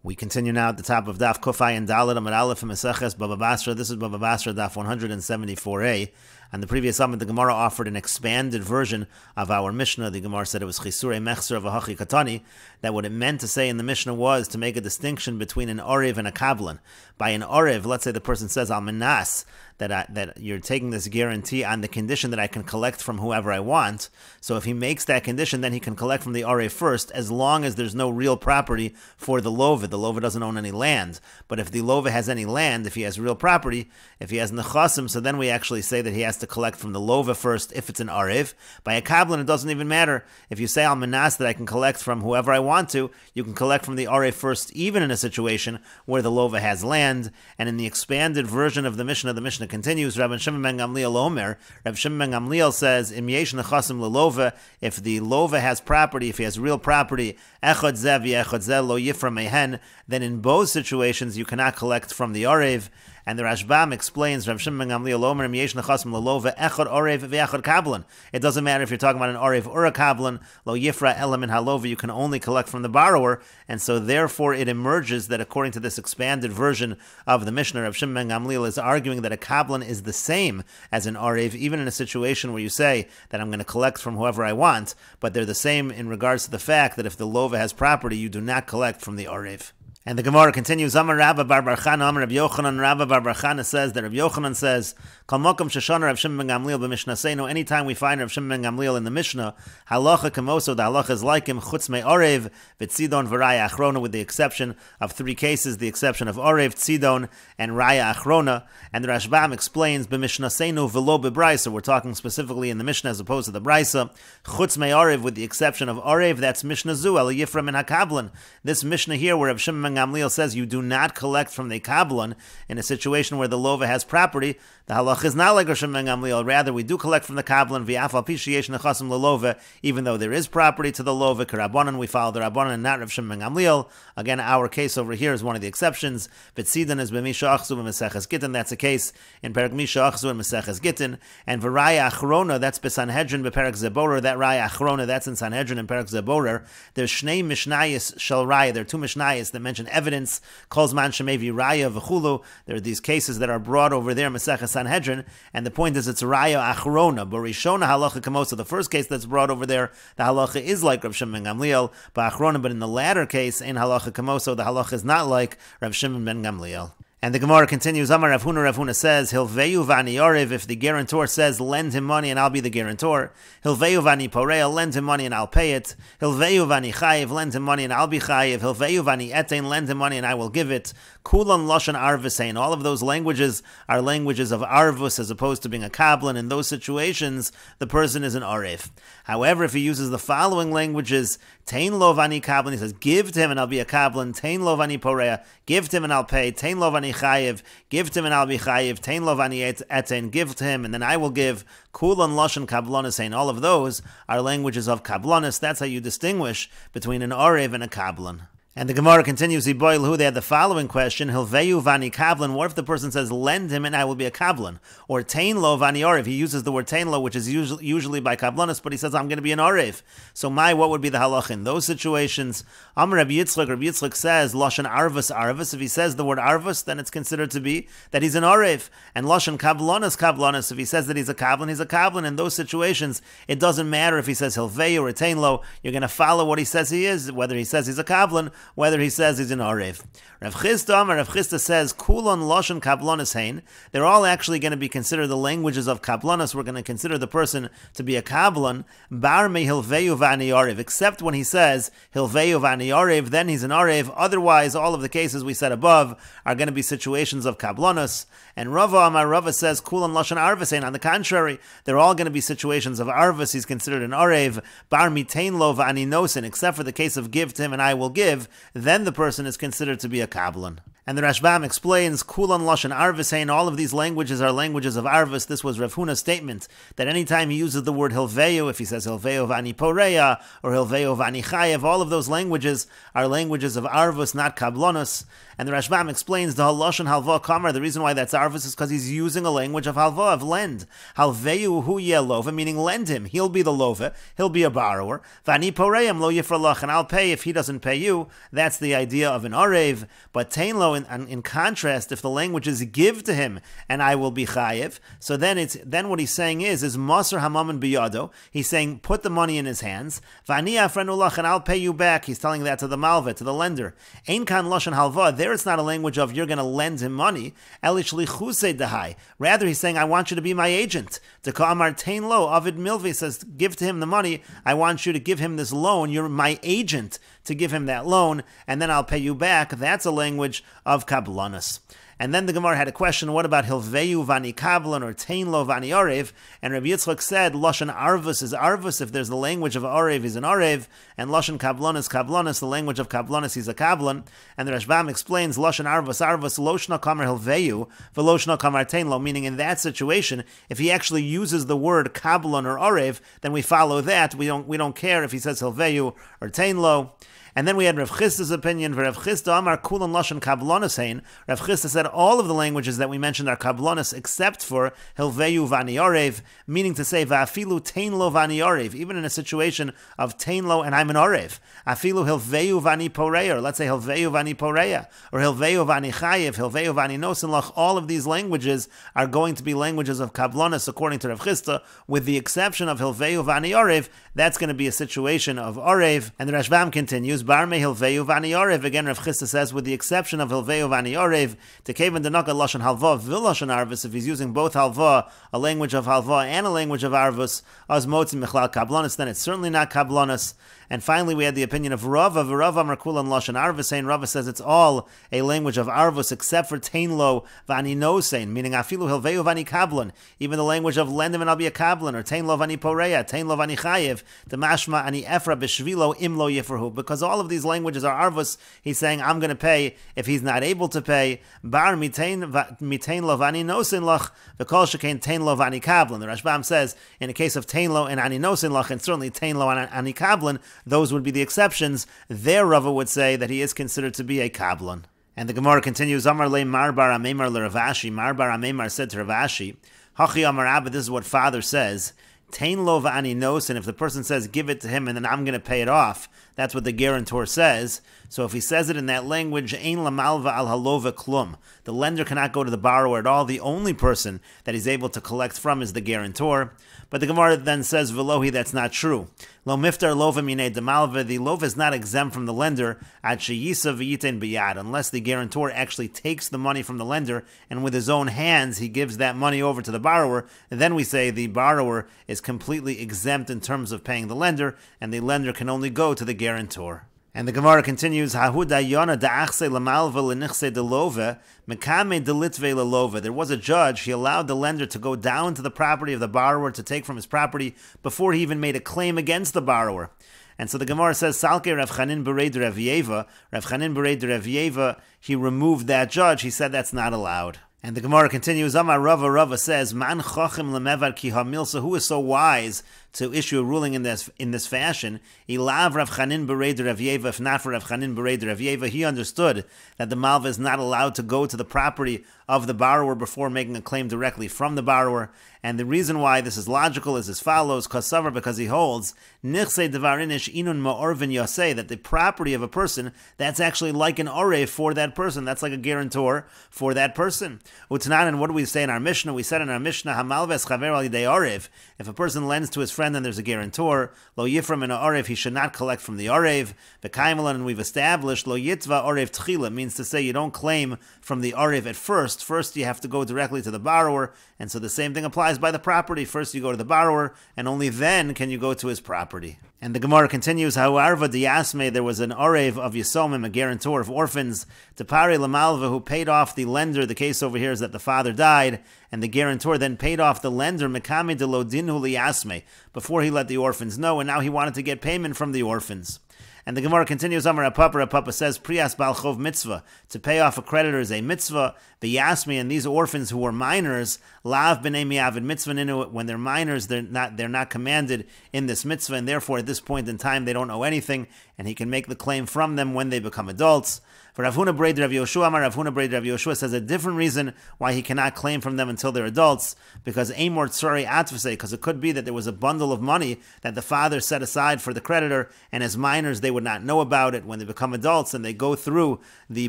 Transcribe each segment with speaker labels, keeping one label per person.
Speaker 1: We continue now at the top of Daf Kufay and Dalet Amud Aleph and Meseches Bava Basra. This is Bava Basra Daf 174a. And the previous summit, the Gemara offered an expanded version of our Mishnah. The Gemara said it was Chisurei Mechzer of Ahachi Katani. That what it meant to say in the Mishnah was to make a distinction between an Orev and a Kablan. By an Orev, let's say the person says Al Manas, that you're taking this guarantee on the condition that I can collect from whoever I want. So if he makes that condition, then he can collect from the Orev first, as long as there's no real property for the Lova. The Lova doesn't own any land. But if the Lova has any land, if he has real property, if he has Nechasim, so then we actually say that he has to collect from the Lova first if it's an Orev. By a Kablan, it doesn't even matter. If you say Al Manas that I can collect from whoever I want to, you can collect from the Orev first, even in a situation where the Lova has land. And in the expanded version of the Mishnah continues, Rabbi Shimon ben Gamliel Omer, Rabbi Shimon ben Gamliel says, Im yesh nechasim lelova, if the Lova has property, if he has real property, echad zeh v'echad zeh lo yifra mehen, then in both situations you cannot collect from the Orev. And the Rashbam explains, Rav Shimon ben Gamliel Omer, Im yesh nechasim lelova, echad Orev v'echad Kablan. It doesn't matter if you're talking about an Orev or a Kablan, lo yifra ela min halova, you can only collect from the borrower. And so therefore it emerges that according to this expanded version of the Mishnah, Rav Shimon ben Gamliel is arguing that a Kablan is the same as an Orev, even in a situation where you say that I'm going to collect from whoever I want, but they're the same in regards to the fact that if the Lova has property, you do not collect from the Orev. And the Gemara continues, Amar Rabba bar bar Chana, Amar Rabbi Yochanan, Rabba bar bar Chana says that Rabbi Yochanan says, Kal mokum sheshana Rav Shimon ben Gamliel b'Mishnasenu, anytime we find Rav Shimon ben Gamliel in the Mishnah, halacha kamoso, the halacha is like him, chutz me Orev, v'tzidon v'raya achrona, with the exception of three cases, the exception of Orev, tzidon, and raya achrona. And the Rashbam explains, b'Mishnasenu v'lo b'Braisa, we're talking specifically in the Mishnah as opposed to the Braisa, chutz me Orev, with the exception of Orev, that's Mishnah zu, el yifra min hakablan. This Mishnah here, where Rav Shimon ben Gamliel says you do not collect from the Kablan in a situation where the Lova has property, the halach is not like Rav Shimon ben Gamliel. Rather, we do collect from the Kablan v'af al pi sheyesh nechasim lelova, even though there is property to the Lova. K'Rabbanan, we follow the Rabbanan and not Rav Shimon ben Gamliel. Again, our case over here is one of the exceptions. V'tzidan is b'misha achzu b'Meseches Gittin. That's a case in Perek Misha achzu and Meseches Gittin. And v'raya achrona, that's b'Sanhedrin b'Perek Zeborer. That raya achrona, that's in Sanhedrin and Perek Zeborer. There's shnei mishnayis shel raya. There are two mishnayis that mention evidence. Calls man shemevi raya v'chulu. There are these cases that are brought over there, Mesechet Sanhedrin, and the point is it's raya achrona. Barishona halacha kamosa. The first case that's brought over there, the halacha is like Rav Shimon ben Gamliel, but achrona. But in the latter case, in halacha kamosa, the halacha is not like Rav Shimon ben Gamliel. And the Gemara continues, Amar Rav Huna says, Hilveyu v'ani Orev, if the guarantor says, lend him money and I'll be the guarantor. Hilveyu v'ani Poreil, lend him money and I'll pay it. Hilveyu v'ani Chayiv, lend him money and I'll be Chayiv. Hilveyu v'ani Etein, lend him money and I will give it. Kulan Lashon Arvusein, all of those languages are languages of Arvus as opposed to being a Kablan. In those situations, the person is an Orev. However, if he uses the following languages, Tein lo v'ani Kablan, he says, give to him and I'll be a Kablan. Tein lo v'ani Poreil, give to him and I'll pay. Tein lo v'ani Chayiv, give to him and I'll be Chayiv. Tein lo v'ani Etein, give to him and then I will give. Kulan Lashon Kablanis, saying all of those are languages of Kablanis. That's how you distinguish between an Orev and a Kablan. And the Gemara continues, they had the following question, Hilveyu vani Kablan, what if the person says, lend him and I will be a Kablan? Or Tein lo vani Orev, he uses the word Tein lo, which is usually by Kablanis, but he says, I'm going to be an Orev. So what would be the halach in those situations? Amar Rabbi Yitzchak says, Lashon Arvus, if he says the word Arvus, then it's considered to be that he's an Orev. And Lashon Kablanis, if he says that he's a Kablan, he's a Kablan. In those situations, it doesn't matter if he says Hilveyu or Tein lo, you're going to follow what he says he is, whether he says he's a Kablan, whether he says he's an Orev. Rav Chisda says, Kulon Lashon Kablanis Hein. They're all actually going to be considered the languages of Kablanis. We're going to consider the person to be a Kablan, Bar me Hilveyu v'ani Orev, except when he says Hilveyu v'ani Orev, then he's an Orev. Otherwise, all of the cases we said above are going to be situations of Kablanis. And Rava says, Kulon Lashon Arvus Hein. On the contrary, they're all going to be situations of Arvus. He's considered an Orev. Bar mitein lo v'ani nosin, except for the case of give to him and I will give, then the person is considered to be a Kablan. And the Rashbam explains, Kulan Lashon Arvis Hein, all of these languages are languages of Arvis. This was Rav Huna's statement, that anytime he uses the word Hilveu, if he says Hilveu Vani Poreya, or Hilveu Vani Chayev, all of those languages are languages of Arvis, not Kablonos. And the Rashbam explains, the Lashon Halva Kamar, the reason why that's Arvis is because he's using a language of Halva, of lend. Halveu Hu Yeh Lova, meaning lend him. He'll be the Lova, he'll be a borrower. Vani Poreyam Lo Yifralach, and I'll pay if he doesn't pay you. That's the idea of an Arev. But Tein Lo, in contrast, if the language is give to him and I will be chayev, so then what he's saying is Maser Hamaman Biyado. He's saying put the money in his hands. Vani afrenulach, and I'll pay you back. He's telling that to the malva, to the lender. Ein kan lashon halva. There it's not a language of you're going to lend him money. Elishlichuse dehai. Rather he's saying I want you to be my agent. To ka'amar tein lo. Avid Milvi says give to him the money. I want you to give him this loan. You're my agent to give him that loan, and then I'll pay you back. That's a language of kablonis. And then the Gemara had a question, what about Hilveu Vani Kablan or Tein Lo Vani Arev? And Rabbi Yitzchak said, Lashon Arvus is Arvus, if there's the language of Arev, he's an Arev, and Lashon Kablan is Kablanis, the language of Kablanis, he's a Kablan. And the Rashbam explains, Lashon Arvus, Arvus, Loshna Kamar Hilveu, Veloshna Kamar Tein Lo, meaning in that situation, if he actually uses the word Kablan or Arev, then we follow that. We don't care if he says Hilveu or Tein Lo. And then we had Rav Chisda's opinion. Rav Chisda Amar Kulan Lashon Kablonis Hein. Rav Chisda said all of the languages that we mentioned are Kablonis except for Hilveu Vani Arev, meaning to say Va'afilu Tein Lo Vani Arev, even in a situation of Tein Lo and I'm an Arev. Afilu Hilveu Vani Poreya, or let's say Hilveu Vani Poreya, or Hilveu Vani Chayev, Hilveu Vani Nosinlach. All of these languages are going to be languages of Kablonis according to Rav Chisda, with the exception of Hilveu Vani Arev. That's going to be a situation of Arev. And the Rashbam continues, Barme Hilveu Vani Arev. Again, Rav Chisda says, with the exception of Hilveu Vani Arev, to Kevan Denaka Lashon Halva V'Lashon Arvus, if he's using both Halva, a language of Halva, and a language of Arvus, as Motzi Mechlal Kablonis, then it's certainly not Kablonis. And finally, we had the opinion of Rava. V'Rava Merkulan Lashon Arvus, saying Rava says it's all a language of Arvus except for Tein Lo Vani Nosein, meaning Afilu Hilveu Vani Kablan, even the language of lend him and I'll be a Kablan, or Tein Lo Vani Poreya, Tein Lo Vani Chayev, the Mashma Ani Efra B'Shvilo Imlo Yifrahu. Because all of these languages are Arvus, he's saying I'm going to pay if he's not able to pay. Bar Mitein Lo Vani Nosein Lach, V'Kol Shekain Tein Lo Vani Kablan. The Rashbam says in the case of Tein Lo and Ani Nosein Lach, and certainly Tein Lo and Ani Kablan, those would be the exceptions. There, Rava would say that he is considered to be a Kablan. And the Gemara continues, Amar le Marbar Amemar le Ravashi. Marbar Amemar said to Ravashi, Hachi Amar Abba, this is what father says, Tein Lo V'Ani Nos, and if the person says, give it to him and then I'm going to pay it off, that's what the guarantor says. So if he says it in that language, Ein La Malva Al Halova Klum, the lender cannot go to the borrower at all. The only person that he's able to collect from is the guarantor. But the Gemara then says, Velohi, that's not true. Lo miftar lova mine de malva, the lova is not exempt from the lender, at sheyisa v'yiten biyad, unless the guarantor actually takes the money from the lender, and with his own hands he gives that money over to the borrower, and then we say the borrower is completely exempt in terms of paying the lender, and the lender can only go to the guarantor. And the Gemara continues, Hahu dayona da'achse lamalva lenichse delova, mekame delitve lelova. There was a judge, he allowed the lender to go down to the property of the borrower to take from his property before he even made a claim against the borrower. And so the Gemara says, Salke Rav Chanin Bereid Rav Yeva, Rav Chanin Bereid Rav Yeva, he removed that judge, he said that's not allowed. And the Gemara continues, Amar Rava says, Man chachim lemevar ki hamilsa, who is so wise to issue a ruling in this fashion? Ilav Rav Chanin Bereid Rav Yeva, if not for Rav Chanin Bereid Rav Yeva, he understood that the malva is not allowed to go to the property of the borrower before making a claim directly from the borrower. And the reason why this is logical is as follows, Kasavar, because he holds, Nichse devarinish inun ma'orvin yaseh, that the property of a person, that's actually like an oreh for that person. That's like a guarantor for that person. Utnan, and what do we say in our Mishnah? We said in our Mishnah, Hamalves chaver al yidei orev. If a person lends to his friend and there's a guarantor, lo yifram in a orev, he should not collect from the orev. V'kaimelan, and we've established, lo yitva orev tchila, means to say you don't claim from the orev at first. First you have to go directly to the borrower, and so the same thing applies by the property. First you go to the borrower, and only then can you go to his property. And the Gemara continues, Ha'arva diyasme, there was an orev of Yisomim, a guarantor of orphans, Tepari Lamalva, who paid off the lender. The case over here is that the father died, and the guarantor then paid off the lender, Mekame de Lodinhu liyasme, before he let the orphans know, and now he wanted to get payment from the orphans. And the Gemara continues, Amar Papa says, Priyas Bal Chov mitzvah, to pay off a creditor is a mitzvah. The Yasmi, and these orphans who were minors, Lav b'nei mi'avid mitzvah ninu, when they're minors, they're not commanded in this mitzvah, and therefore at this point in time they don't owe anything, and he can make the claim from them when they become adults. For Rav Huna Breid Rav Yoshua, Amar Rav Huna Breid Rav Yoshua says a different reason why he cannot claim from them until they're adults, because Amor Tzori Atvase, because it could be that there was a bundle of money that the father set aside for the creditor, and as minors they would not know about it. When they become adults and they go through the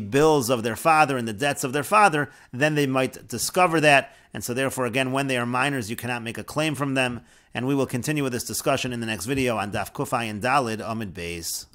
Speaker 1: bills of their father and the debts of their father, then they might discover that, and so therefore again, when they are minors, you cannot make a claim from them. And we will continue with this discussion in the next video on Daf Kufay and Dalid Amid Beis.